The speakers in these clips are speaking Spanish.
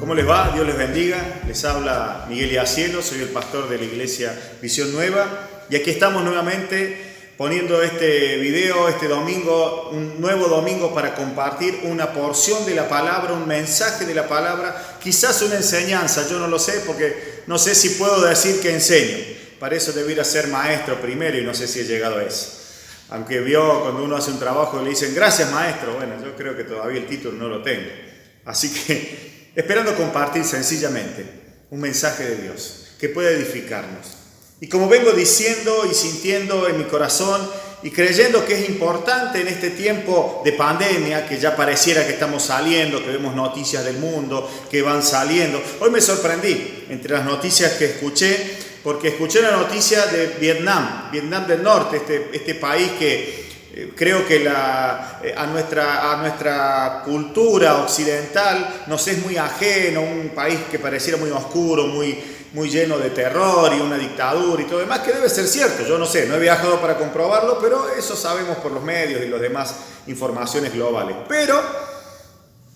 ¿Cómo les va? Dios les bendiga. Les habla Miguel Yacielo, soy el pastor de la iglesia Visión Nueva. Y aquí estamos nuevamente poniendo este video, este domingo, un nuevo domingo para compartir una porción de la palabra, un mensaje de la palabra, quizás una enseñanza, yo no lo sé porque no sé si puedo decir que enseño. Para eso debiera ser maestro primero y no sé si he llegado a eso. Aunque vio cuando uno hace un trabajo le dicen gracias maestro, bueno, yo creo que todavía el título no lo tengo. Así que esperando compartir sencillamente un mensaje de Dios que pueda edificarnos. Y como vengo diciendo y sintiendo en mi corazón y creyendo que es importante en este tiempo de pandemia, que ya pareciera que estamos saliendo, que vemos noticias del mundo que van saliendo. Hoy me sorprendí entre las noticias que escuché, porque escuché la noticia de Vietnam del Norte, este país que creo que a nuestra cultura occidental nos es muy ajeno, un país que pareciera muy oscuro, muy lleno de terror y una dictadura y todo demás, que debe ser cierto, yo no sé, no he viajado para comprobarlo, pero eso sabemos por los medios y las demás informaciones globales. Pero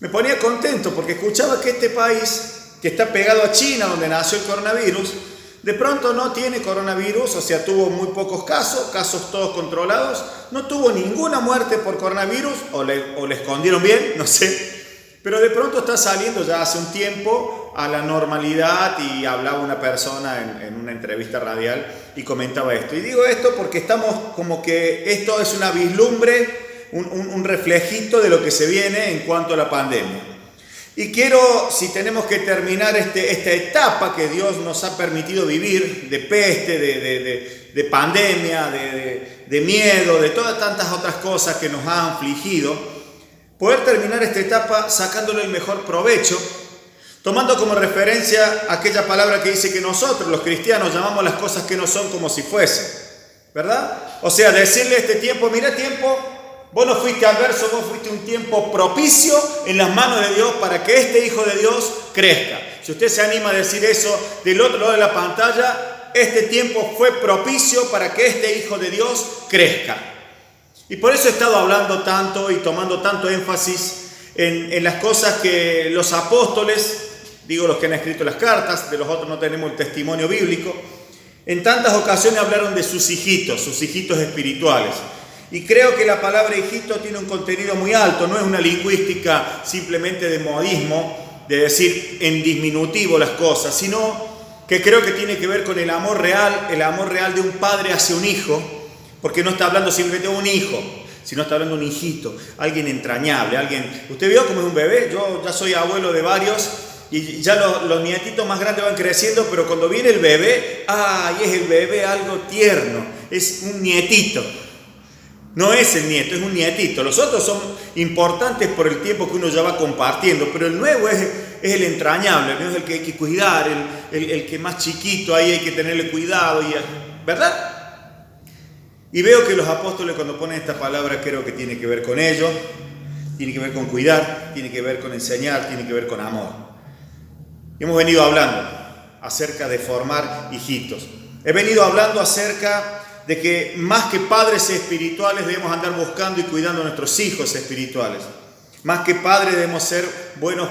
me ponía contento porque escuchaba que este país, que está pegado a China, donde nació el coronavirus, de pronto no tiene coronavirus, o sea, tuvo muy pocos casos todos controlados, no tuvo ninguna muerte por coronavirus, o le escondieron bien, no sé, pero de pronto está saliendo ya hace un tiempo a la normalidad y hablaba una persona en una entrevista radial y comentaba esto. Y digo esto porque estamos como que esto es una vislumbre, un reflejito de lo que se viene en cuanto a la pandemia. Y quiero, si tenemos que terminar esta etapa que Dios nos ha permitido vivir, de peste, de pandemia, de miedo, de todas tantas otras cosas que nos han afligido, poder terminar esta etapa sacándole el mejor provecho, tomando como referencia aquella palabra que dice que nosotros, los cristianos, llamamos las cosas que no son como si fuesen, ¿verdad? O sea, decirle a este tiempo, mira tiempo, vos no fuiste adverso, vos fuiste un tiempo propicio en las manos de Dios para que este Hijo de Dios crezca. Si usted se anima a decir eso del otro lado de la pantalla, este tiempo fue propicio para que este Hijo de Dios crezca. Y por eso he estado hablando tanto y tomando tanto énfasis en las cosas que los apóstoles, digo los que han escrito las cartas, de los otros no tenemos el testimonio bíblico, en tantas ocasiones hablaron de sus hijitos espirituales. Y creo que la palabra hijito tiene un contenido muy alto, no es una lingüística simplemente de modismo, de decir en diminutivo las cosas, sino que creo que tiene que ver con el amor real de un padre hacia un hijo, porque no está hablando simplemente de un hijo, sino está hablando de un hijito, alguien entrañable, alguien... ¿Usted vio cómo es un bebé? Yo ya soy abuelo de varios y ya los nietitos más grandes van creciendo, pero cuando viene el bebé, ¡ay! Es el bebé algo tierno, es un nietito. No es el nieto, es un nietito. Los otros son importantes por el tiempo que uno ya va compartiendo, pero el nuevo es el entrañable, ¿no? Es el que hay que cuidar, el que más chiquito, ahí hay que tenerle cuidado, ¿verdad? Y veo que los apóstoles cuando ponen esta palabra creo que tiene que ver con ello, tiene que ver con cuidar, tiene que ver con enseñar, tiene que ver con amor. Y hemos venido hablando acerca de formar hijitos. He venido hablando acerca de que más que padres espirituales debemos andar buscando y cuidando a nuestros hijos espirituales. Más que padres debemos ser buenos,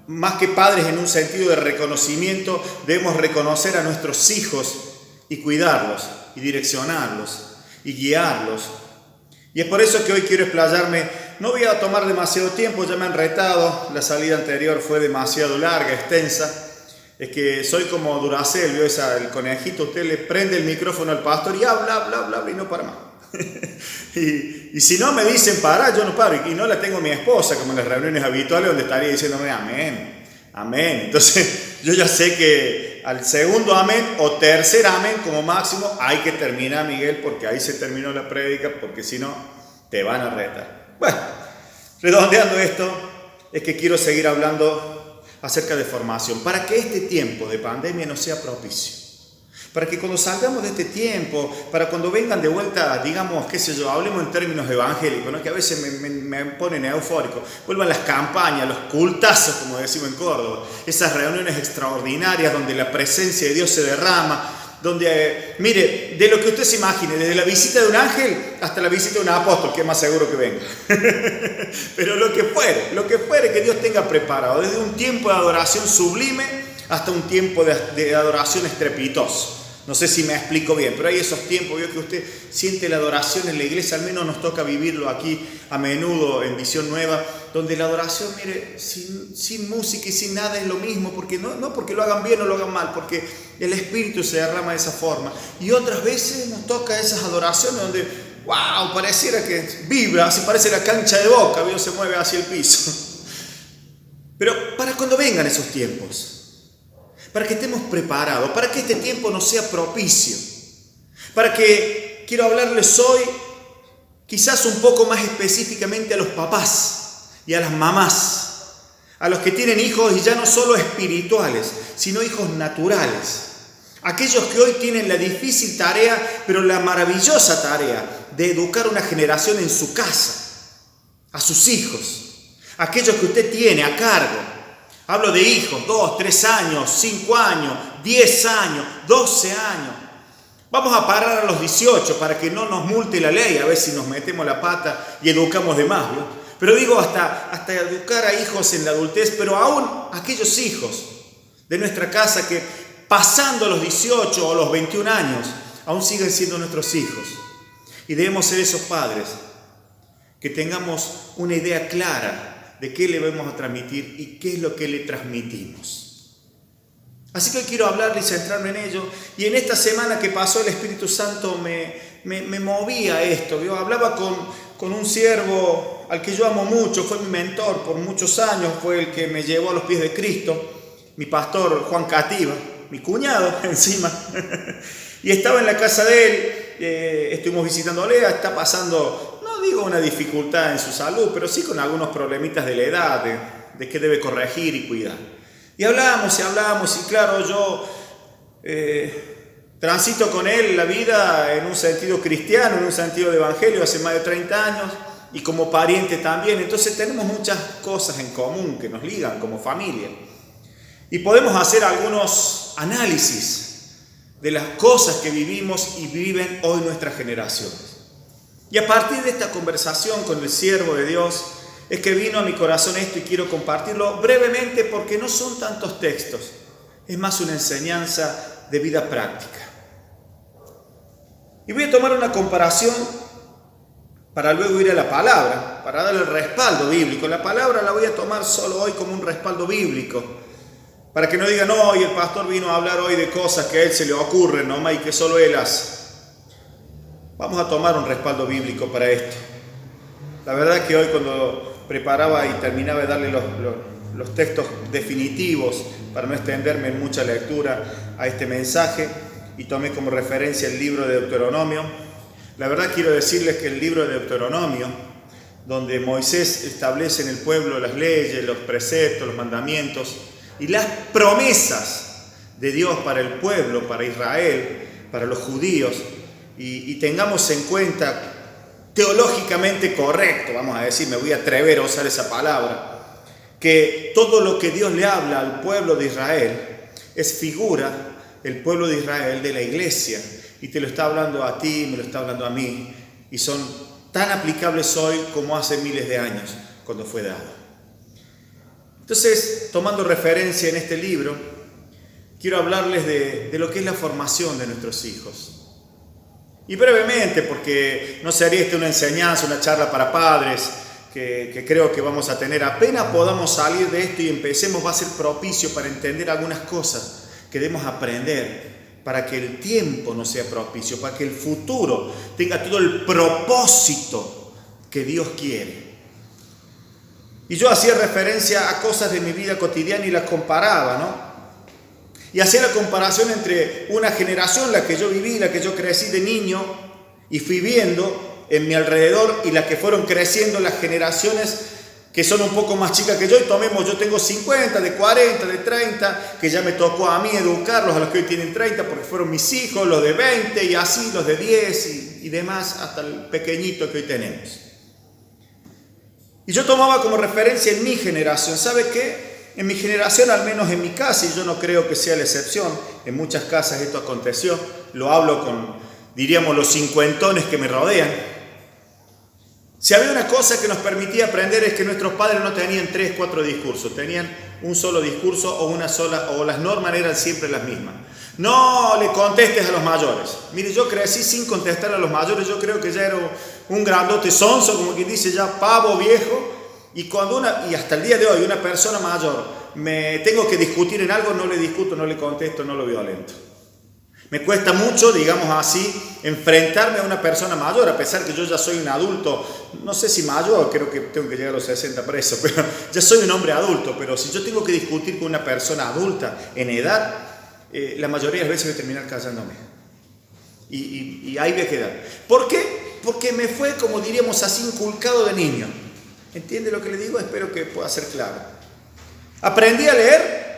más que padres en un sentido de reconocimiento, debemos reconocer a nuestros hijos y cuidarlos y direccionarlos y guiarlos. Y es por eso que hoy quiero explayarme. No voy a tomar demasiado tiempo, ya me han retado, la salida anterior fue demasiado larga, extensa. Es que soy como Duracell, ¿vio el conejito? Usted le prende el micrófono al pastor y habla y no para más. y si no me dicen parar, yo no paro. Y no la tengo a mi esposa, como en las reuniones habituales, donde estaría diciéndome amén. Entonces yo ya sé que al segundo amén o tercer amén como máximo hay que terminar, Miguel, porque ahí se terminó la prédica, porque si no te van a retar. Bueno, redondeando esto, es que quiero seguir hablando acerca de formación, para que este tiempo de pandemia no sea propicio, para que cuando salgamos de este tiempo, para cuando vengan de vuelta, digamos, qué sé yo, hablemos en términos evangélicos, ¿no? Que a veces me ponen eufórico, vuelvan las campañas, los cultazos, como decimos en Córdoba, esas reuniones extraordinarias donde la presencia de Dios se derrama, donde, mire, de lo que usted se imagine, desde la visita de un ángel hasta la visita de un apóstol, que es más seguro que venga. Pero lo que fuere que Dios tenga preparado, desde un tiempo de adoración sublime hasta un tiempo de adoración estrepitoso. No sé si me explico bien, pero hay esos tiempos, veo que usted siente la adoración en la iglesia, al menos nos toca vivirlo aquí a menudo en Visión Nueva, donde la adoración, mire, sin música y sin nada es lo mismo, porque no porque lo hagan bien o lo hagan mal, porque el Espíritu se derrama de esa forma. Y otras veces nos toca esas adoraciones donde, wow, pareciera que vibra, así parece la cancha de Boca, Dios se mueve hacia el piso. Pero para cuando vengan esos tiempos, para que estemos preparados, para que este tiempo nos sea propicio, para que quiero hablarles hoy quizás un poco más específicamente a los papás y a las mamás, a los que tienen hijos y ya no solo espirituales, sino hijos naturales, aquellos que hoy tienen la difícil tarea, pero la maravillosa tarea de educar una generación en su casa, a sus hijos, aquellos que usted tiene a cargo. Hablo de hijos, 2, 3 años, 5 años, 10 años, 12 años. Vamos a parar a los 18 para que no nos multe la ley, a ver si nos metemos la pata y educamos de más, ¿no? Pero digo, hasta educar a hijos en la adultez, pero aún aquellos hijos de nuestra casa que pasando los 18 o los 21 años, aún siguen siendo nuestros hijos. Y debemos ser esos padres que tengamos una idea clara de qué le vamos a transmitir y qué es lo que le transmitimos. Así que hoy quiero hablarle y centrarme en ello. Y en esta semana que pasó el Espíritu Santo me movía a esto. Yo hablaba con un siervo al que yo amo mucho, fue mi mentor por muchos años, fue el que me llevó a los pies de Cristo, mi pastor Juan Cativa, mi cuñado encima. Y estaba en la casa de él, estuvimos visitándole, está pasando, no digo una dificultad en su salud, pero sí con algunos problemitas de la edad, de que debe corregir y cuidar. Y hablamos, y claro, yo transito con él la vida en un sentido cristiano, en un sentido de evangelio hace más de 30 años, y como pariente también, entonces tenemos muchas cosas en común que nos ligan como familia. Y podemos hacer algunos análisis de las cosas que vivimos y viven hoy nuestras generaciones. Y a partir de esta conversación con el siervo de Dios, es que vino a mi corazón esto y quiero compartirlo brevemente porque no son tantos textos, es más una enseñanza de vida práctica. Y voy a tomar una comparación para luego ir a la palabra, para darle el respaldo bíblico. La palabra la voy a tomar solo hoy como un respaldo bíblico, para que no digan, no, y el pastor vino a hablar hoy de cosas que a él se le ocurren nomás y que solo él hace. Vamos a tomar un respaldo bíblico para esto. La verdad que hoy cuando preparaba y terminaba de darle los textos definitivos para no extenderme en mucha lectura a este mensaje y tomé como referencia el libro de Deuteronomio. La verdad quiero decirles que el libro de Deuteronomio, donde Moisés establece en el pueblo las leyes, los preceptos, los mandamientos y las promesas de Dios para el pueblo, para Israel, para los judíos, y tengamos en cuenta teológicamente correcto, vamos a decir, me voy a atrever a usar esa palabra, que todo lo que Dios le habla al pueblo de Israel es figura el pueblo de Israel de la iglesia, y te lo está hablando a ti, me lo está hablando a mí, y son tan aplicables hoy como hace miles de años cuando fue dado. Entonces, tomando referencia en este libro, quiero hablarles de lo que es la formación de nuestros hijos. Y brevemente, porque no sería esta una enseñanza, una charla para padres, que creo que vamos a tener. Apenas podamos salir de esto y empecemos, va a ser propicio para entender algunas cosas que debemos aprender, para que el tiempo no sea propicio, para que el futuro tenga todo el propósito que Dios quiere. Y yo hacía referencia a cosas de mi vida cotidiana y las comparaba, ¿no? Y hacía la comparación entre una generación, la que yo viví, la que yo crecí de niño y fui viendo en mi alrededor, y la que fueron creciendo las generaciones que son un poco más chicas que yo. Y tomemos, yo tengo 50, de 40, de 30, que ya me tocó a mí educarlos, a los que hoy tienen 30, porque fueron mis hijos, los de 20 y así, los de 10 y demás, hasta el pequeñito que hoy tenemos. Y yo tomaba como referencia en mi generación. ¿Sabe qué? En mi generación, al menos en mi casa, y yo no creo que sea la excepción, en muchas casas esto aconteció, lo hablo con, diríamos, los cincuentones que me rodean. Si había una cosa que nos permitía aprender es que nuestros padres no tenían 3, 4 discursos, tenían un solo discurso o una sola, o las normas eran siempre las mismas. No le contestes a los mayores. Mire, yo crecí sin contestar a los mayores, yo creo que ya era un grandote sonso, como quien dice ya pavo viejo, y hasta el día de hoy una persona mayor me tengo que discutir en algo, no le discuto, no le contesto, no lo violento. Me cuesta mucho, digamos así, enfrentarme a una persona mayor, a pesar que yo ya soy un adulto, no sé si mayor, creo que tengo que llegar a los 60 presos, pero ya soy un hombre adulto, pero si yo tengo que discutir con una persona adulta en edad, la mayoría de las veces voy a terminar callándome. Y ahí voy a quedar. ¿Por qué? Porque me fue, como diríamos así, inculcado de niño. ¿Entiende lo que le digo? Espero que pueda ser claro. Aprendí a leer.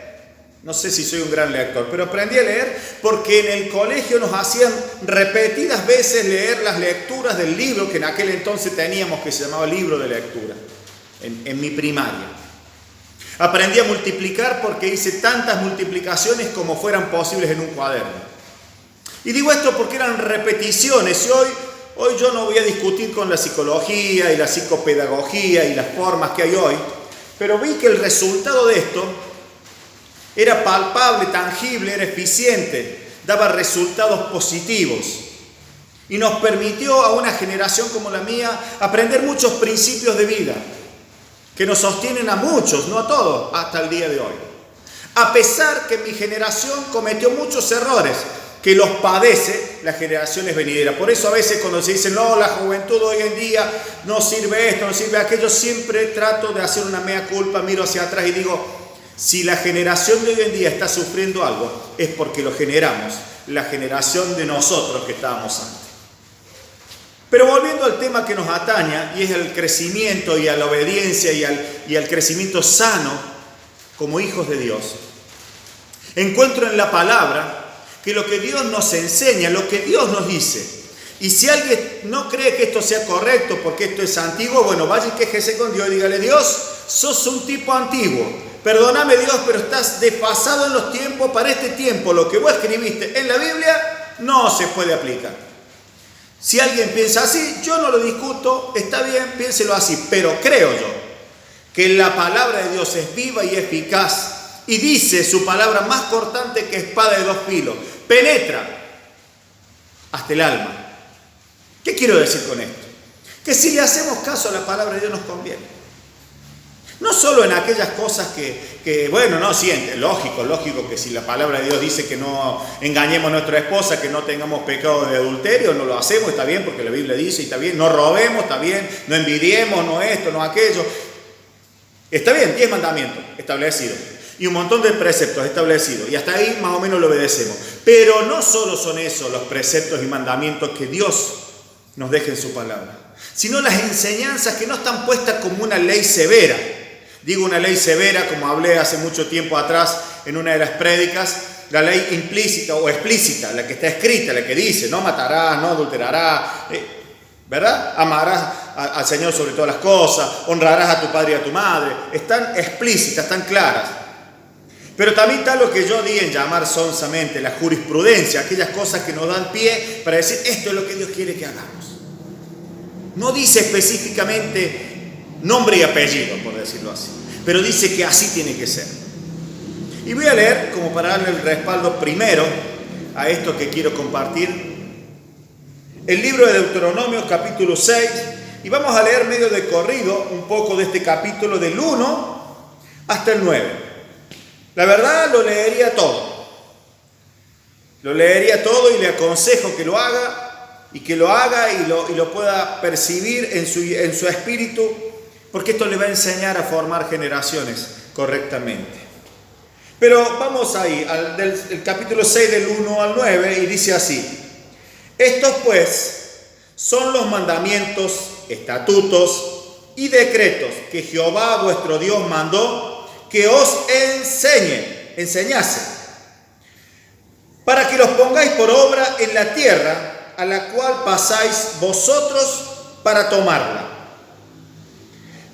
No sé si soy un gran lector, pero aprendí a leer porque en el colegio nos hacían repetidas veces leer las lecturas del libro que en aquel entonces teníamos, que se llamaba libro de lectura, en mi primaria. Aprendí a multiplicar porque hice tantas multiplicaciones como fueran posibles en un cuaderno. Y digo esto porque eran repeticiones. Y hoy yo no voy a discutir con la psicología y la psicopedagogía y las formas que hay hoy, pero vi que el resultado de esto era palpable, tangible, era eficiente, daba resultados positivos y nos permitió a una generación como la mía aprender muchos principios de vida que nos sostienen a muchos, no a todos, hasta el día de hoy. A pesar que mi generación cometió muchos errores que los padece las generaciones venideras. Por eso a veces cuando se dice, no, la juventud hoy en día no sirve esto, no sirve aquello, siempre trato de hacer una mea culpa, miro hacia atrás y digo, si la generación de hoy en día está sufriendo algo, es porque lo generamos, la generación de nosotros que estábamos antes. Pero volviendo al tema que nos ataña, y es el crecimiento y a la obediencia y al crecimiento sano como hijos de Dios, encuentro en la palabra que lo que Dios nos enseña, lo que Dios nos dice, y si alguien no cree que esto sea correcto porque esto es antiguo, bueno, vaya y quéjese con Dios y dígale, Dios, sos un tipo antiguo. Perdóname Dios, pero estás desfasado en los tiempos. Para este tiempo lo que vos escribiste en la Biblia no se puede aplicar. Si alguien piensa así, yo no lo discuto, está bien, piénselo así, pero creo yo que la palabra de Dios es viva y eficaz y dice su palabra más cortante que espada de 2 filos, penetra hasta el alma. ¿Qué quiero decir con esto? Que si le hacemos caso a la palabra de Dios nos conviene. No solo en aquellas cosas que bueno, no, sí, lógico que si la palabra de Dios dice que no engañemos a nuestra esposa, que no tengamos pecado de adulterio, no lo hacemos, está bien, porque la Biblia dice, y está bien, no robemos, está bien, no envidiemos, no esto, no aquello. Está bien, 10 mandamientos establecidos y un montón de preceptos establecidos, y hasta ahí más o menos lo obedecemos. Pero no solo son esos los preceptos y mandamientos que Dios nos deja en su palabra, sino las enseñanzas que no están puestas como una ley severa. Digo una ley severa, como hablé hace mucho tiempo atrás en una de las prédicas, la ley implícita o explícita, la que está escrita, la que dice, no matarás, no adulterarás, ¿verdad? Amarás al Señor sobre todas las cosas, honrarás a tu padre y a tu madre. Están explícitas, están claras. Pero también está lo que yo di en llamar sonsamente la jurisprudencia, aquellas cosas que nos dan pie para decir, esto es lo que Dios quiere que hagamos. No dice específicamente nombre y apellido, por decirlo así, pero dice que así tiene que ser. Y voy a leer, como para darle el respaldo primero a esto que quiero compartir, el libro de Deuteronomio capítulo 6, y vamos a leer medio de corrido un poco de este capítulo del 1 hasta el 9. La verdad lo leería todo. Lo leería todo y le aconsejo que lo haga y lo pueda percibir en su espíritu, porque esto le va a enseñar a formar generaciones correctamente. Pero vamos ahí, el capítulo 6 del 1 al 9, y dice así: estos pues son los mandamientos, estatutos y decretos que Jehová vuestro Dios mandó que os enseñase, para que los pongáis por obra en la tierra a la cual pasáis vosotros para tomarla,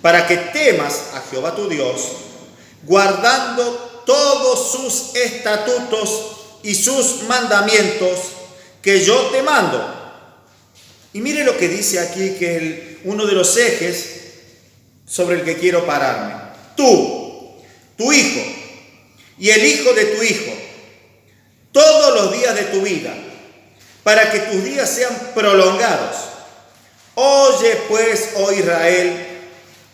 para que temas a Jehová tu Dios, guardando todos sus estatutos y sus mandamientos que yo te mando. Y mire lo que dice aquí, que es uno de los ejes sobre el que quiero pararme. Tú, tu hijo y el hijo de tu hijo, todos los días de tu vida, para que tus días sean prolongados. Oye pues, oh Israel,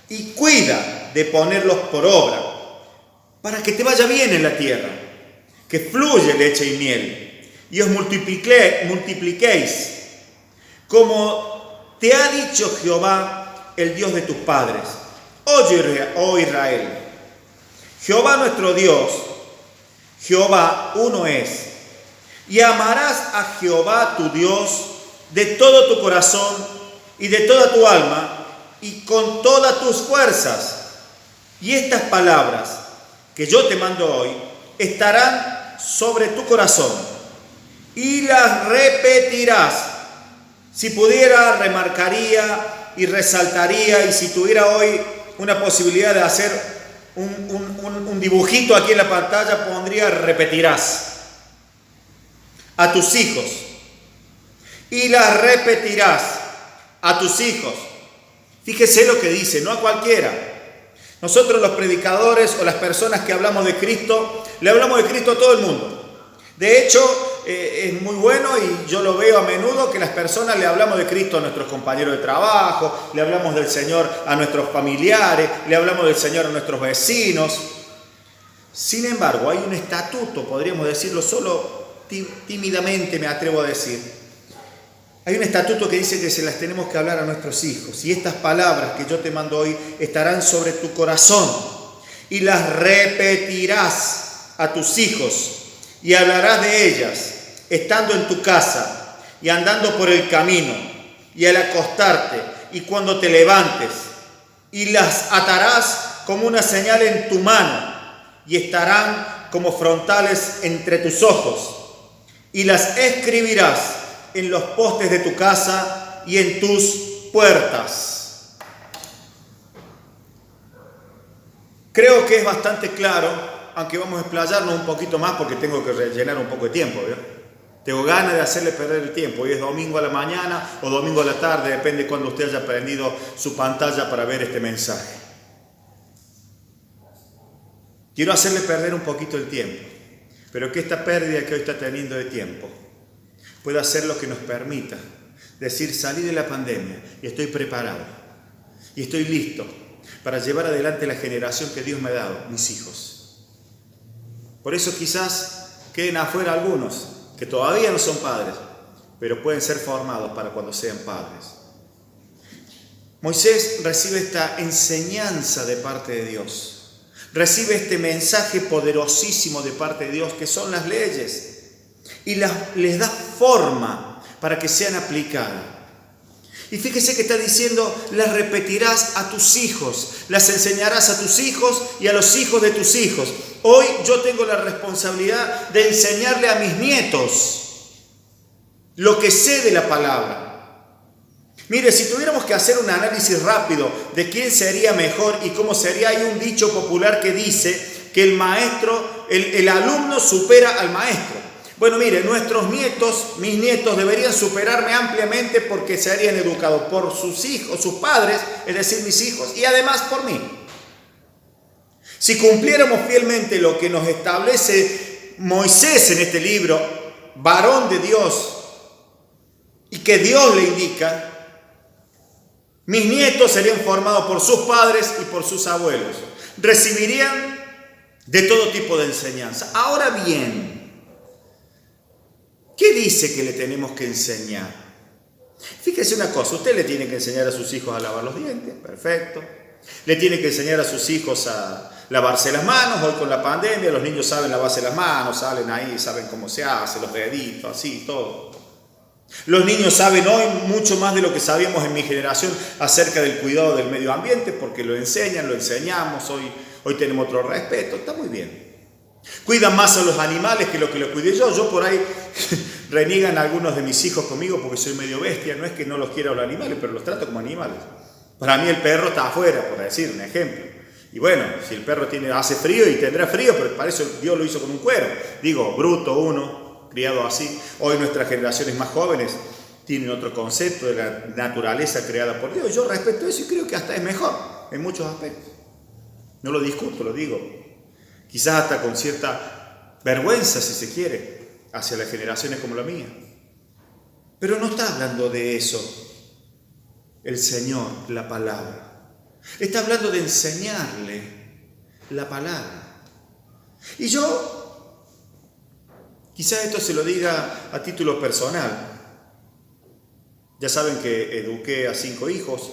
y cuida de ponerlos por obra, para que te vaya bien en la tierra, que fluye leche y miel, y os multipliquéis, como te ha dicho Jehová, el Dios de tus padres. Oye, oh Israel, Jehová nuestro Dios, Jehová uno es, y amarás a Jehová tu Dios de todo tu corazón y de toda tu alma y con todas tus fuerzas. Y estas palabras que yo te mando hoy estarán sobre tu corazón y las repetirás. Si pudiera, remarcaría y resaltaría, y si tuviera hoy una posibilidad de hacer un dibujito aquí en la pantalla, pondría repetirás a tus hijos y las repetirás a tus hijos. Fíjese lo que dice, no a cualquiera. Nosotros los predicadores o las personas que hablamos de Cristo, le hablamos de Cristo a todo el mundo. De hecho, es muy bueno, y yo lo veo a menudo, que las personas le hablamos de Cristo a nuestros compañeros de trabajo, le hablamos del Señor a nuestros familiares, le hablamos del Señor a nuestros vecinos. Sin embargo, hay un estatuto, podríamos decirlo solo tímidamente, me atrevo a decir. Hay un estatuto que dice que se las tenemos que hablar a nuestros hijos. Y estas palabras que yo te mando hoy estarán sobre tu corazón y las repetirás a tus hijos y hablarás de ellas estando en tu casa y andando por el camino y al acostarte y cuando te levantes, y las atarás como una señal en tu mano y estarán como frontales entre tus ojos, y las escribirás en los postes de tu casa y en tus puertas. Creo que es bastante claro, aunque vamos a explayarnos un poquito más porque tengo que rellenar un poco de tiempo, ¿verdad? Tengo ganas de hacerle perder el tiempo. Hoy es domingo a la mañana o domingo a la tarde, depende de cuando usted haya prendido su pantalla para ver este mensaje. Quiero hacerle perder un poquito el tiempo, pero que esta pérdida que hoy está teniendo de tiempo pueda ser lo que nos permita decir: salí de la pandemia y estoy preparado y estoy listo para llevar adelante la generación que Dios me ha dado, mis hijos. Por eso quizás queden afuera algunos que todavía no son padres, pero pueden ser formados para cuando sean padres. Moisés recibe esta enseñanza de parte de Dios, recibe este mensaje poderosísimo de parte de Dios, que son las leyes, y les da forma para que sean aplicadas. Y fíjese que está diciendo: las repetirás a tus hijos, las enseñarás a tus hijos y a los hijos de tus hijos. Hoy yo tengo la responsabilidad de enseñarle a mis nietos lo que sé de la palabra. Mire, si tuviéramos que hacer un análisis rápido de quién sería mejor y cómo sería, hay un dicho popular que dice que el alumno supera al maestro. Bueno, mire, nuestros nietos, mis nietos, deberían superarme ampliamente porque serían educados por sus hijos, sus padres, es decir, mis hijos, y además por mí. Si cumpliéramos fielmente lo que nos establece Moisés en este libro, varón de Dios, y que Dios le indica, mis nietos serían formados por sus padres y por sus abuelos. Recibirían de todo tipo de enseñanza. Ahora bien, ¿qué dice que le tenemos que enseñar? Fíjese una cosa: usted le tiene que enseñar a sus hijos a lavar los dientes, perfecto. Le tiene que enseñar a sus hijos a lavarse las manos. Hoy con la pandemia los niños saben lavarse las manos, salen ahí, saben cómo se hace, los deditos, así, todo. Los niños saben hoy mucho más de lo que sabíamos en mi generación acerca del cuidado del medio ambiente, porque lo enseñan, lo enseñamos, hoy tenemos otro respeto, está muy bien. Cuidan más a los animales que lo que lo cuidé yo. Yo por ahí reniegan algunos de mis hijos conmigo porque soy medio bestia. No es que no los quiera a los animales, pero los trato como animales. Para mí el perro está afuera, por decir un ejemplo. Y bueno, si el perro hace frío y tendrá frío, pero para eso Dios lo hizo con un cuero. Digo, bruto uno, criados así. Hoy nuestras generaciones más jóvenes tienen otro concepto de la naturaleza creada por Dios. Yo respeto eso y creo que hasta es mejor en muchos aspectos. No lo discuto, lo digo. Quizás hasta con cierta vergüenza, si se quiere, hacia las generaciones como la mía. Pero no está hablando de eso el Señor, la palabra. Está hablando de enseñarle la palabra. Y yo, quizás esto se lo diga a título personal. Ya saben que eduqué a 5 hijos,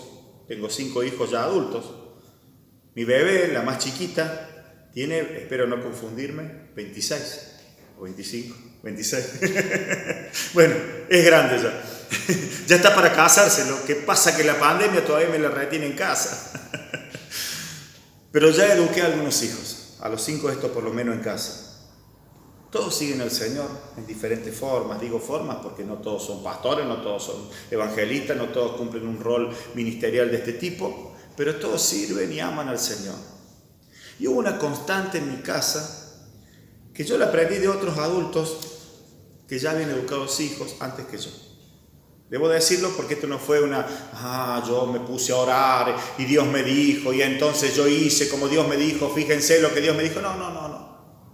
tengo 5 hijos ya adultos. Mi bebé, la más chiquita, tiene, espero no confundirme, 26 o 25, 26. Bueno, es grande ya. Ya está para casarse, lo que pasa que la pandemia todavía me la retiene en casa. Pero ya eduqué a algunos hijos, a los 5 estos por lo menos en casa. Todos siguen al Señor en diferentes formas. Digo formas porque no todos son pastores, no todos son evangelistas, no todos cumplen un rol ministerial de este tipo, pero todos sirven y aman al Señor. Y hubo una constante en mi casa que yo la aprendí de otros adultos que ya habían educado a sus hijos antes que yo. Debo decirlo porque esto no fue yo me puse a orar y Dios me dijo y entonces yo hice como Dios me dijo, fíjense lo que Dios me dijo.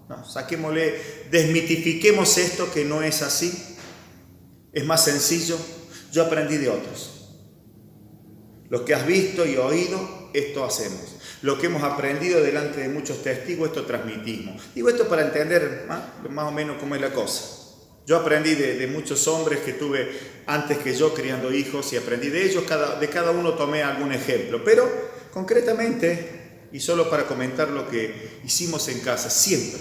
No, saquémosle, desmitifiquemos esto que no es así. Es más sencillo. Yo aprendí de otros. Lo que has visto y oído, esto hacemos. Lo que hemos aprendido delante de muchos testigos, esto transmitimos. Digo esto para entender más o menos cómo es la cosa. Yo aprendí de muchos hombres que tuve antes que yo criando hijos y aprendí de ellos, de cada uno tomé algún ejemplo. Pero concretamente, y solo para comentar lo que hicimos en casa, siempre,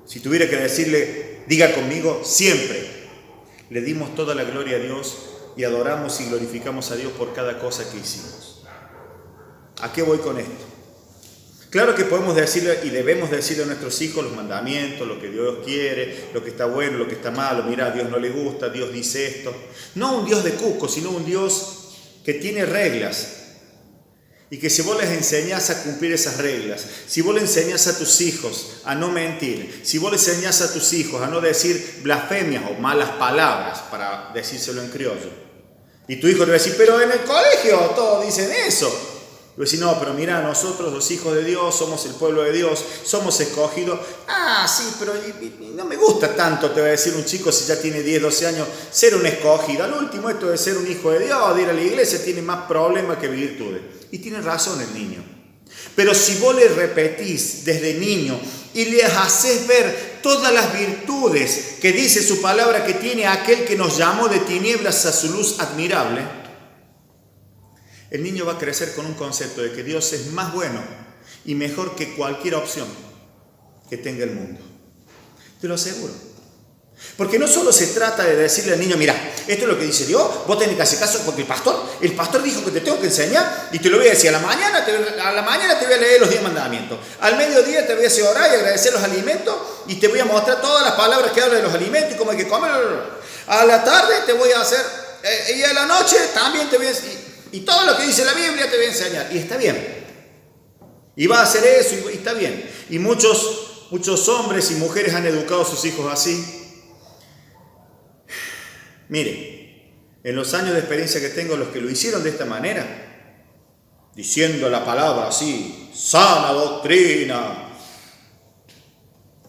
si tuviera que decirle, diga conmigo, siempre, le dimos toda la gloria a Dios y adoramos y glorificamos a Dios por cada cosa que hicimos. ¿A qué voy con esto? Claro que podemos decirle y debemos decirle a nuestros hijos los mandamientos, lo que Dios quiere, lo que está bueno, lo que está malo. Mira, a Dios no le gusta, Dios dice esto. No un Dios de cuco, sino un Dios que tiene reglas. Y que si vos les enseñás a cumplir esas reglas, si vos le enseñás a tus hijos a no mentir, si vos le enseñás a tus hijos a no decir blasfemias o malas palabras, para decírselo en criollo, y tu hijo te va a decir, pero en el colegio todos dicen eso. Y vos decís, no, pero mira, nosotros los hijos de Dios somos el pueblo de Dios, somos escogidos. Sí, pero no me gusta tanto, te va a decir un chico si ya tiene 10, 12 años, ser un escogido. Al último, esto de ser un hijo de Dios, de ir a la iglesia, tiene más problemas que virtudes. Y tiene razón el niño. Pero si vos le repetís desde niño y le haces ver todas las virtudes que dice su palabra que tiene aquel que nos llamó de tinieblas a su luz admirable, el niño va a crecer con un concepto de que Dios es más bueno y mejor que cualquier opción que tenga el mundo. Te lo aseguro. Porque no solo se trata de decirle al niño, mira, esto es lo que dice Dios, vos tenés que hacer caso porque el pastor dijo que te tengo que enseñar y te lo voy a decir a la mañana te voy a leer los 10 mandamientos, al mediodía te voy a hacer orar y agradecer los alimentos y te voy a mostrar todas las palabras que hablan de los alimentos y cómo hay que comer, a la tarde te voy a hacer, y a la noche también te voy a y todo lo que dice la Biblia te voy a enseñar, y está bien, y va a hacer eso y está bien, y muchos hombres y mujeres han educado a sus hijos así. Mire, en los años de experiencia que tengo, los que lo hicieron de esta manera, diciendo la palabra así, sana doctrina,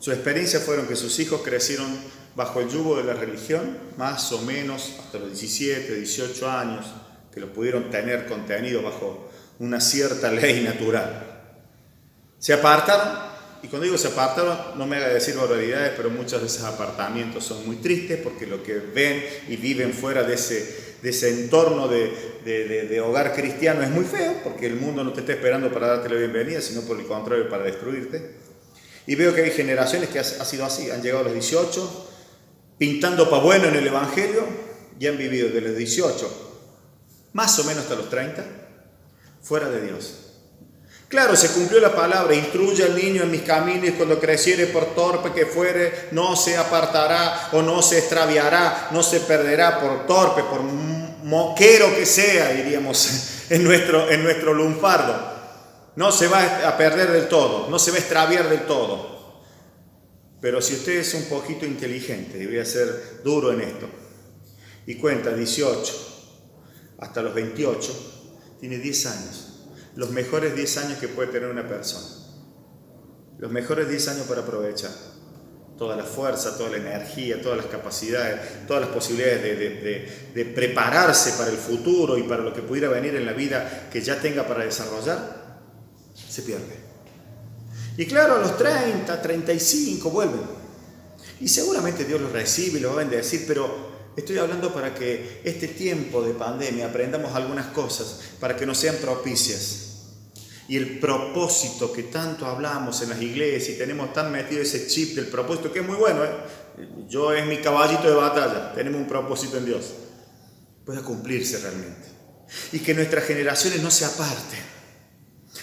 su experiencia fueron que sus hijos crecieron bajo el yugo de la religión, más o menos hasta los 17, 18 años, que los pudieron tener contenidos bajo una cierta ley natural. Se apartaron. Y cuando digo se apartaron, no me haga decir barbaridades, pero muchos de esos apartamientos son muy tristes porque lo que ven y viven fuera de ese entorno de hogar cristiano es muy feo, porque el mundo no te está esperando para darte la bienvenida, sino por el contrario para destruirte. Y veo que hay generaciones que ha sido así, han llegado a los 18, pintando pa' bueno en el Evangelio, y han vivido de los 18 más o menos hasta los 30, fuera de Dios. Claro, se cumplió la palabra, instruye al niño en mis caminos y cuando creciere por torpe que fuere, no se apartará o no se extraviará, no se perderá por torpe, por moquero que sea, diríamos en nuestro lunfardo. No se va a perder del todo, no se va a extraviar del todo. Pero si usted es un poquito inteligente, y voy a ser duro en esto, y cuenta 18 hasta los 28, tiene 10 años. Los mejores 10 años que puede tener una persona. Los mejores 10 años para aprovechar. Toda la fuerza, toda la energía, todas las capacidades, todas las posibilidades de prepararse para el futuro y para lo que pudiera venir en la vida que ya tenga para desarrollar, se pierde. Y claro, a los 30, 35 vuelven. Y seguramente Dios los recibe y los va a bendecir, pero estoy hablando para que este tiempo de pandemia aprendamos algunas cosas para que nos sean propicias. Y el propósito que tanto hablamos en las iglesias y tenemos tan metido ese chip del propósito, que es muy bueno, yo es mi caballito de batalla, tenemos un propósito en Dios, pueda cumplirse realmente. Y que nuestras generaciones no se aparten,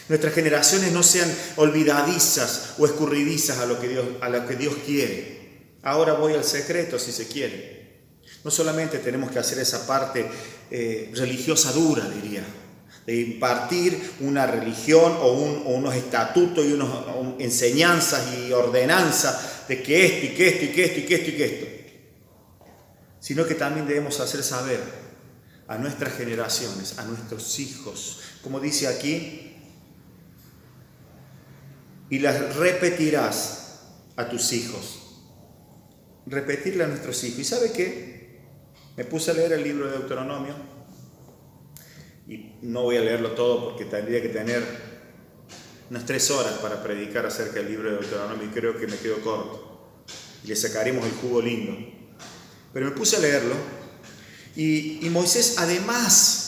nuestras generaciones no sean olvidadizas o escurridizas a lo que Dios quiere. Ahora voy al secreto si se quiere. No solamente tenemos que hacer esa parte religiosa dura, diría, de impartir una religión o unos estatutos y unas enseñanzas y ordenanzas de que esto y que esto y que esto y que esto y que esto, sino que también debemos hacer saber a nuestras generaciones, a nuestros hijos, como dice aquí, y las repetirás a tus hijos. Repetirle a nuestros hijos. ¿Y sabe qué? Me puse a leer el libro de Deuteronomio. Y no voy a leerlo todo porque tendría que tener unas 3 horas para predicar acerca del libro de Deuteronomio y creo que me quedo corto. Y le sacaremos el jugo lindo. Pero me puse a leerlo y Moisés, además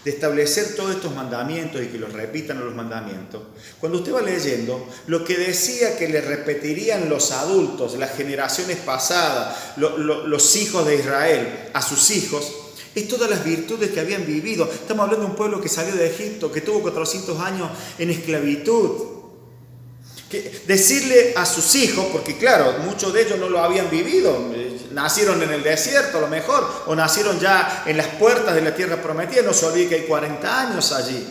de establecer todos estos mandamientos y que los repitan los mandamientos, cuando usted va leyendo, lo que decía que le repetirían los adultos, las generaciones pasadas, los hijos de Israel a sus hijos, es todas las virtudes que habían vivido. Estamos hablando de un pueblo que salió de Egipto, que tuvo 400 años en esclavitud. Decirle a sus hijos, porque claro, muchos de ellos no lo habían vivido, nacieron en el desierto a lo mejor, o nacieron ya en las puertas de la tierra prometida, no se olvide que hay 40 años allí.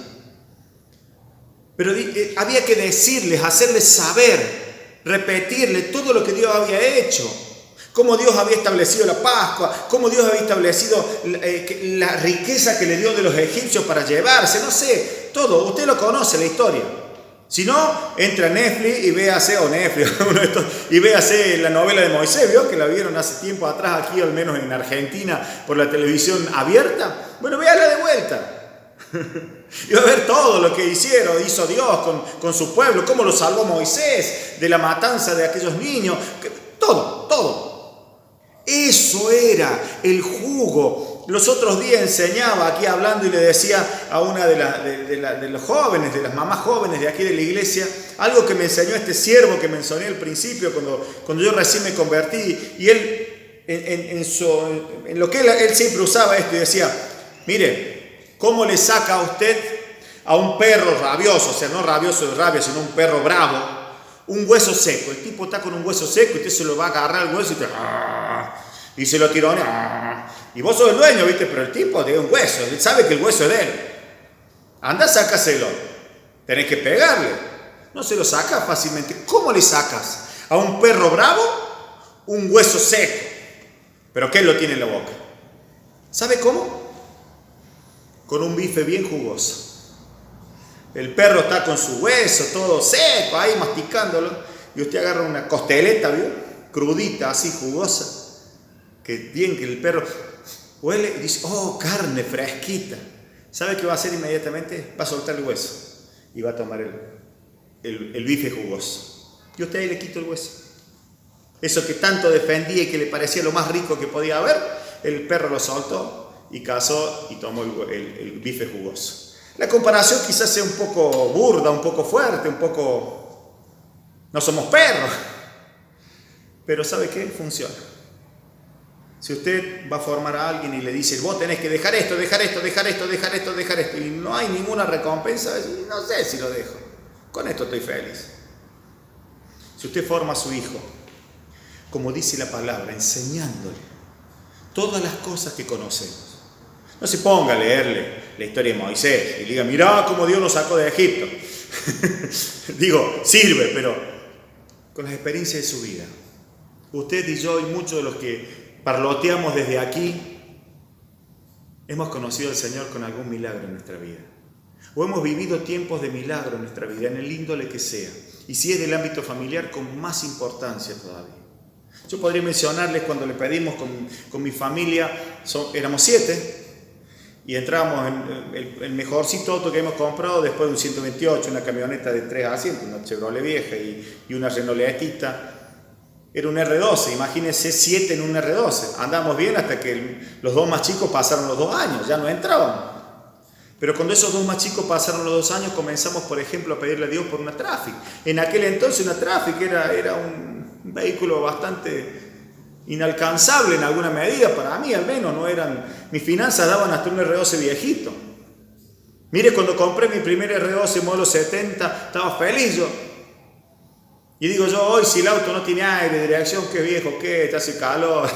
Pero había que decirles, hacerles saber, repetirle todo lo que Dios había hecho. Cómo Dios había establecido la Pascua, cómo Dios había establecido la riqueza que le dio de los egipcios para llevarse, no sé, todo. Usted lo conoce, la historia. Si no, entra a Netflix y véase, y véase la novela de Moisés, ¿vio? Que la vieron hace tiempo atrás aquí, al menos en Argentina, por la televisión abierta. Bueno, véala de vuelta. Y va a ver todo lo que hizo Dios con su pueblo, cómo lo salvó Moisés de la matanza de aquellos niños, todo. Eso era el jugo. Los otros días enseñaba aquí hablando y le decía a una de los jóvenes, de las mamás jóvenes de aquí de la iglesia, algo que me enseñó este siervo que mencioné al principio cuando yo recién me convertí. Y él, en lo que él siempre usaba esto y decía, mire, ¿cómo le saca a usted a un perro rabioso, o sea, no rabioso de rabia, sino un perro bravo, un hueso seco? El tipo está con un hueso seco y usted se lo va a agarrar el hueso y se lo tironea. Y vos sos el dueño, ¿viste? Pero el tipo tiene un hueso, él sabe que el hueso es de él. Anda, sácaselo. Tenés que pegarle. No se lo saca fácilmente. ¿Cómo le sacas a un perro bravo un hueso seco? Pero que él lo tiene en la boca. ¿Sabe cómo? Con un bife bien jugoso. El perro está con su hueso todo seco, ahí masticándolo, y usted agarra una costeleta, ¿vio? Crudita, así jugosa, que bien que el perro huele y dice, oh, carne fresquita. ¿Sabe qué va a hacer inmediatamente? Va a soltar el hueso y va a tomar el bife jugoso. Y usted ahí le quita el hueso. Eso que tanto defendía y que le parecía lo más rico que podía haber, el perro lo soltó y cazó y tomó el bife jugoso. La comparación quizás sea un poco burda, un poco fuerte, un poco... No somos perros. Pero ¿sabe qué? Funciona. Si usted va a formar a alguien y le dice, vos tenés que dejar esto, y no hay ninguna recompensa, no sé si lo dejo. Con esto estoy feliz. Si usted forma a su hijo, como dice la palabra, enseñándole todas las cosas que conocemos. No se ponga a leerle la historia de Moisés y diga, mirá cómo Dios nos sacó de Egipto. Digo, sirve, pero con las experiencias de su vida. Usted y yo y muchos de los que parloteamos desde aquí, hemos conocido al Señor con algún milagro en nuestra vida. O hemos vivido tiempos de milagro en nuestra vida, en el índole que sea. Y si es del ámbito familiar, con más importancia todavía. Yo podría mencionarles cuando le pedimos con mi familia, éramos 7, y entrábamos en el mejorcito auto que hemos comprado después de un 128, una camioneta de 3 asientos, una Chevrolet vieja y una Renaultita. Era un R12, imagínense 7 en un R12. Andamos bien hasta que los 2 más chicos pasaron los 2 años, ya no entrábamos. Pero cuando esos 2 más chicos pasaron los 2 años, comenzamos, por ejemplo, a pedirle a Dios por una Traffic. En aquel entonces una Traffic era un vehículo bastante inalcanzable en alguna medida, para mí al menos. Mis finanzas daban hasta un R12 viejito. Mire, cuando compré mi primer R12 modelo 70, estaba feliz yo. Y digo yo, hoy si el auto no tiene aire, dirección, qué viejo, qué, te hace calor.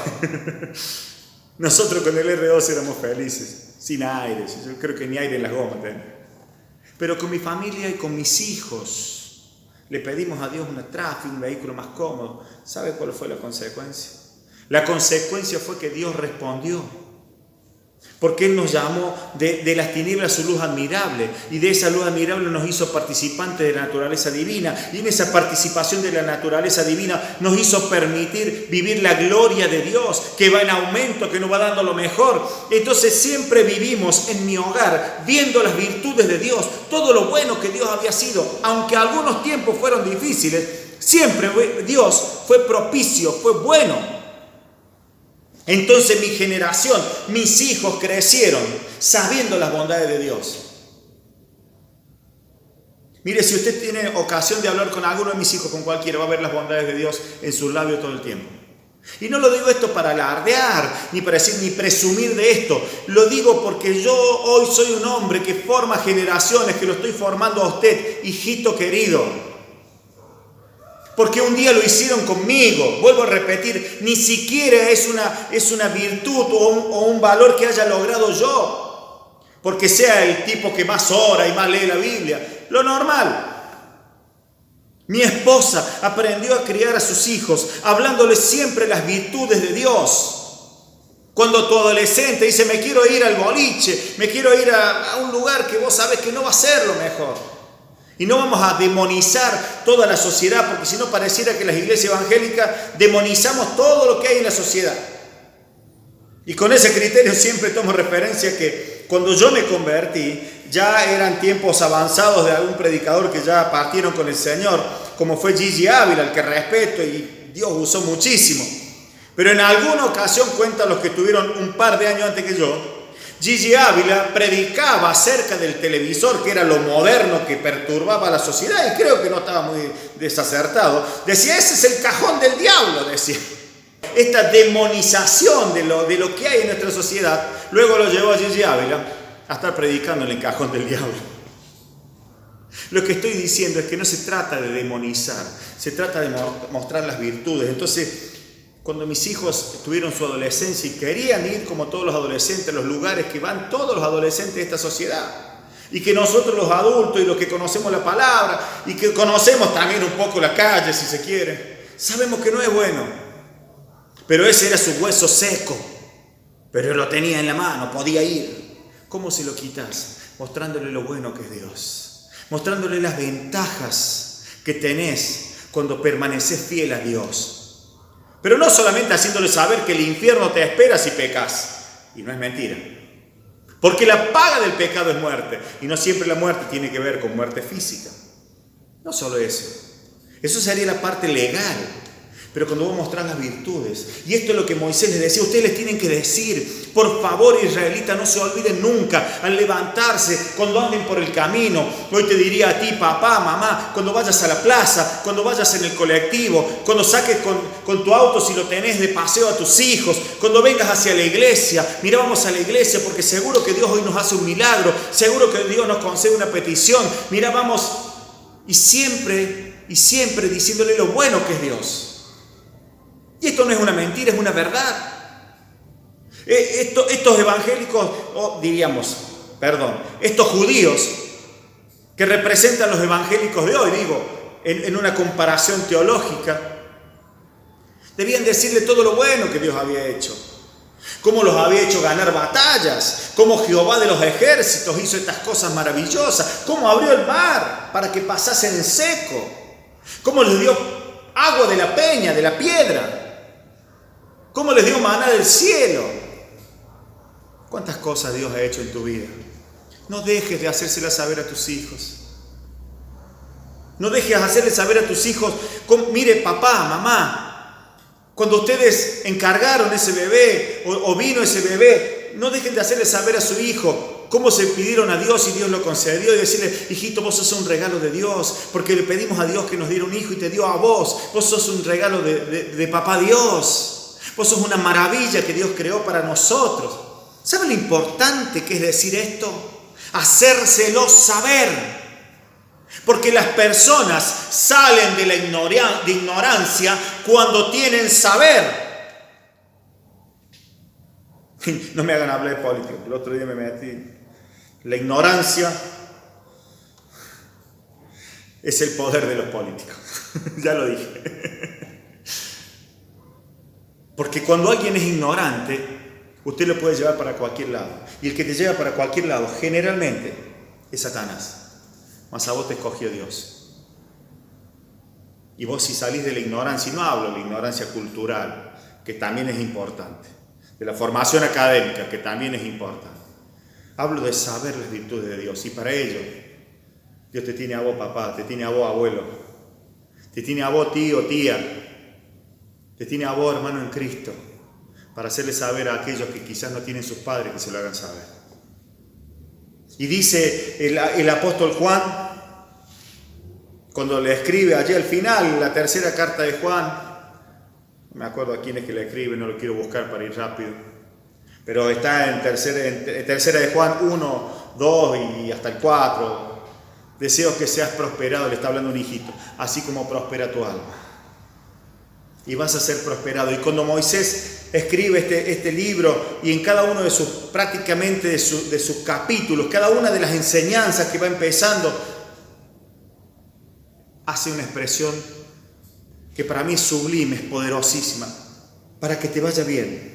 Nosotros con el R12 éramos felices, sin aire, yo creo que ni aire en las gomas. Pero con mi familia y con mis hijos le pedimos a Dios una Traffic, un vehículo más cómodo. ¿Sabe cuál fue la consecuencia? La consecuencia fue que Dios respondió. Porque Él nos llamó de las tinieblas a su luz admirable, y de esa luz admirable nos hizo participantes de la naturaleza divina, y en esa participación de la naturaleza divina nos hizo permitir vivir la gloria de Dios, que va en aumento, que nos va dando lo mejor. Entonces siempre vivimos en mi hogar viendo las virtudes de Dios, todo lo bueno que Dios había sido, aunque algunos tiempos fueron difíciles, siempre Dios fue propicio, fue bueno. Entonces mi generación, mis hijos crecieron sabiendo las bondades de Dios. Mire, si usted tiene ocasión de hablar con alguno de mis hijos, con cualquiera, va a ver las bondades de Dios en sus labios todo el tiempo. Y no lo digo esto para alardear, ni para decir, ni presumir de esto. Lo digo porque yo hoy soy un hombre que forma generaciones, que lo estoy formando a usted, hijito querido. Porque un día lo hicieron conmigo. Vuelvo a repetir, ni siquiera es una virtud o un valor que haya logrado yo, porque sea el tipo que más ora y más lee la Biblia. Lo normal. Mi esposa aprendió a criar a sus hijos, hablándoles siempre las virtudes de Dios. Cuando tu adolescente dice, me quiero ir al boliche, me quiero ir a un lugar que vos sabés que no va a ser lo mejor. Y no vamos a demonizar toda la sociedad, porque si no pareciera que las iglesias evangélicas demonizamos todo lo que hay en la sociedad. Y con ese criterio siempre tomo referencia que cuando yo me convertí, ya eran tiempos avanzados de algún predicador que ya partieron con el Señor, como fue Gigi Ávila, al que respeto y Dios usó muchísimo. Pero en alguna ocasión, cuentan los que tuvieron un par de años antes que yo, Gigi Ávila predicaba acerca del televisor, que era lo moderno que perturbaba a la sociedad, y creo que no estaba muy desacertado. Decía, ese es el cajón del diablo, decía. Esta demonización de lo que hay en nuestra sociedad, luego lo llevó a Gigi Ávila a estar predicando en el cajón del diablo. Lo que estoy diciendo es que no se trata de demonizar, se trata de mostrar las virtudes. Entonces, cuando mis hijos tuvieron su adolescencia y querían ir como todos los adolescentes a los lugares que van todos los adolescentes de esta sociedad, y que nosotros los adultos y los que conocemos la palabra y que conocemos también un poco la calle si se quiere, sabemos que no es bueno. Pero ese era su hueso seco, pero lo tenía en la mano, podía ir. ¿Cómo se lo quitas? Mostrándole lo bueno que es Dios, mostrándole las ventajas que tenés cuando permaneces fiel a Dios. Pero no solamente haciéndole saber que el infierno te espera si pecas. Y no es mentira. Porque la paga del pecado es muerte. Y no siempre la muerte tiene que ver con muerte física. No solo eso. Eso sería la parte legal. Pero cuando vos mostrás las virtudes, y esto es lo que Moisés les decía, ustedes les tienen que decir, por favor, israelitas, no se olviden nunca, al levantarse, cuando anden por el camino. Hoy te diría a ti, papá, mamá, cuando vayas a la plaza, cuando vayas en el colectivo, cuando saques con tu auto si lo tenés de paseo a tus hijos, cuando vengas hacia la iglesia, mira, vamos a la iglesia porque seguro que Dios hoy nos hace un milagro, seguro que Dios nos concede una petición. Mira, vamos, y siempre diciéndole lo bueno que es Dios. Y esto no es una mentira, es una verdad. Estos evangélicos, estos judíos que representan los evangélicos de hoy, en una comparación teológica. Debían decirle todo lo bueno que Dios había hecho. Cómo los había hecho ganar batallas. Cómo Jehová de los ejércitos hizo estas cosas maravillosas. Cómo abrió el mar para que pasasen en seco. Cómo les dio agua de la peña, de la piedra. Cómo les dio maná del cielo. ¿Cuántas cosas Dios ha hecho en tu vida? No dejes de hacérselas saber a tus hijos. No dejes de hacerles saber a tus hijos, mire papá, mamá, cuando ustedes encargaron ese bebé o vino ese bebé, no dejen de hacerle saber a su hijo cómo se pidieron a Dios y Dios lo concedió y decirle, hijito, vos sos un regalo de Dios, porque le pedimos a Dios que nos diera un hijo y te dio a vos. Vos sos un regalo de papá Dios. Vos sos una maravilla que Dios creó para nosotros. ¿Saben lo importante que es decir esto? Hacérselo saber. Porque las personas salen de la ignorancia cuando tienen saber. No me hagan hablar de política. El otro día me metí. La ignorancia es el poder de los políticos. Ya lo dije. Porque cuando alguien es ignorante, usted lo puede llevar para cualquier lado. Y el que te lleva para cualquier lado, generalmente, es Satanás. Mas a vos te escogió Dios. Y vos si salís de la ignorancia, y no hablo de la ignorancia cultural, que también es importante, de la formación académica, que también es importante. Hablo de saber las virtudes de Dios. Y para ello, Dios te tiene a vos papá, te tiene a vos abuelo, te tiene a vos tío, tía, te tiene a vos hermano en Cristo, para hacerle saber a aquellos que quizás no tienen sus padres que se lo hagan saber. Y dice el apóstol Juan, cuando le escribe allí al final, la tercera carta de Juan, no me acuerdo a quién es que le escribe, no lo quiero buscar para ir rápido, pero está en tercera de Juan 1, 2 y hasta el 4. Deseo que seas prosperado, le está hablando un hijito, así como prospera tu alma. Y vas a ser prosperado. Y cuando Moisés escribe este libro, y en cada uno de sus, prácticamente de sus capítulos, cada una de las enseñanzas que va empezando, hace una expresión que para mí es sublime, es poderosísima, para que te vaya bien,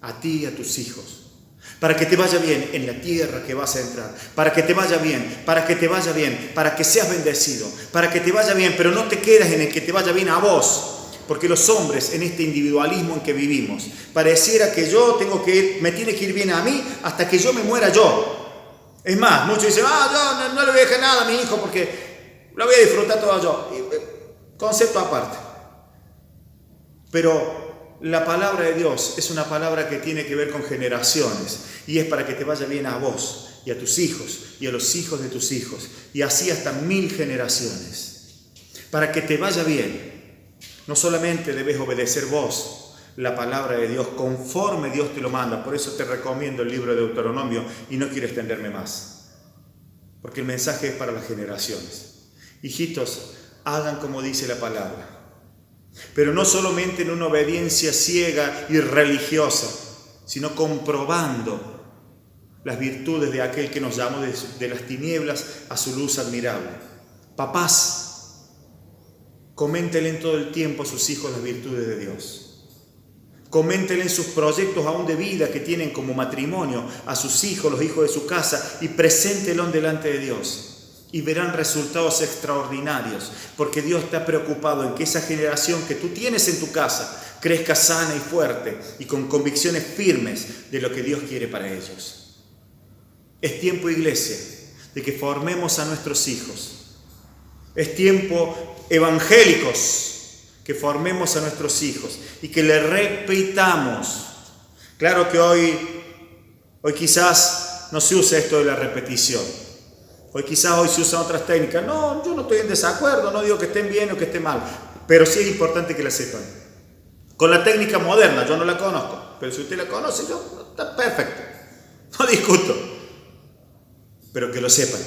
a ti y a tus hijos. Para que te vaya bien en la tierra que vas a entrar, para que te vaya bien, para que te vaya bien, para que seas bendecido, para que te vaya bien, pero no te quedas en el que te vaya bien a vos. Porque los hombres, en este individualismo en que vivimos, pareciera que me tiene que ir bien a mí hasta que yo me muera yo. Es más, muchos dicen, yo no le voy a dejar nada a mi hijo porque lo voy a disfrutar todo yo. Concepto aparte. Pero la palabra de Dios es una palabra que tiene que ver con generaciones y es para que te vaya bien a vos y a tus hijos y a los hijos de tus hijos y así hasta 1000 generaciones. Para que te vaya bien. No solamente debes obedecer vos la palabra de Dios conforme Dios te lo manda. Por eso te recomiendo el libro de Deuteronomio y no quiero extenderme más. Porque el mensaje es para las generaciones. Hijitos, hagan como dice la palabra. Pero no solamente en una obediencia ciega y religiosa, sino comprobando las virtudes de aquel que nos llamó de las tinieblas a su luz admirable. Papás, coméntenle en todo el tiempo a sus hijos las virtudes de Dios. Coméntenle en sus proyectos aún de vida que tienen como matrimonio a sus hijos, los hijos de su casa, y preséntenlo delante de Dios. Y verán resultados extraordinarios, porque Dios está preocupado en que esa generación que tú tienes en tu casa crezca sana y fuerte y con convicciones firmes de lo que Dios quiere para ellos. Es tiempo, iglesia, de que formemos a nuestros hijos. Es tiempo, evangélicos, que formemos a nuestros hijos y que le repitamos. Claro que hoy quizás no se usa esto de la repetición. Hoy se usan otras técnicas. No, yo no estoy en desacuerdo, no digo que estén bien o que estén mal, pero sí es importante que la sepan. Con la técnica moderna, yo no la conozco, pero si usted la conoce, está perfecto. No discuto, pero que lo sepan.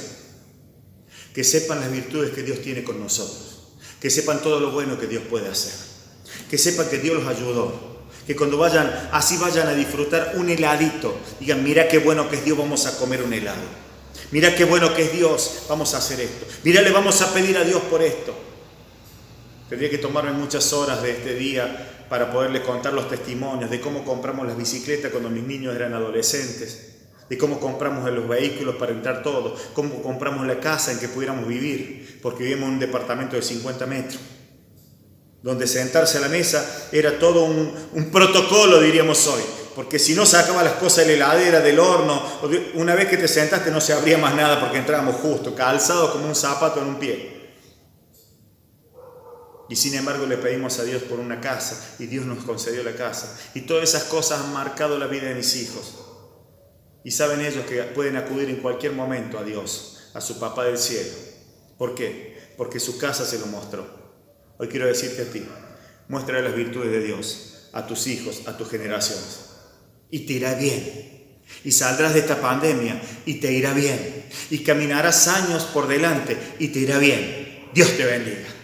Que sepan las virtudes que Dios tiene con nosotros. Que sepan todo lo bueno que Dios puede hacer. Que sepan que Dios los ayudó. Que cuando vayan a disfrutar un heladito, digan, mira qué bueno que es Dios, vamos a comer un helado. Mira qué bueno que es Dios, vamos a hacer esto. Mira, le vamos a pedir a Dios por esto. Tendría que tomarme muchas horas de este día para poderles contar los testimonios de cómo compramos las bicicletas cuando mis niños eran adolescentes, de cómo compramos los vehículos para entrar todos, cómo compramos la casa en que pudiéramos vivir, porque vivíamos en un departamento de 50 metros, donde sentarse a la mesa era todo un protocolo, diríamos hoy, porque si no sacaba las cosas de la heladera, del horno, una vez que te sentaste no se abría más nada porque entrábamos justo, calzados como un zapato en un pie. Y sin embargo le pedimos a Dios por una casa y Dios nos concedió la casa. Y todas esas cosas han marcado la vida de mis hijos. Y saben ellos que pueden acudir en cualquier momento a Dios, a su Papá del cielo. ¿Por qué? Porque su casa se lo mostró. Hoy quiero decirte a ti, muéstrale las virtudes de Dios a tus hijos, a tus generaciones. Y te irá bien. Y saldrás de esta pandemia y te irá bien. Y caminarás años por delante y te irá bien. Dios te bendiga.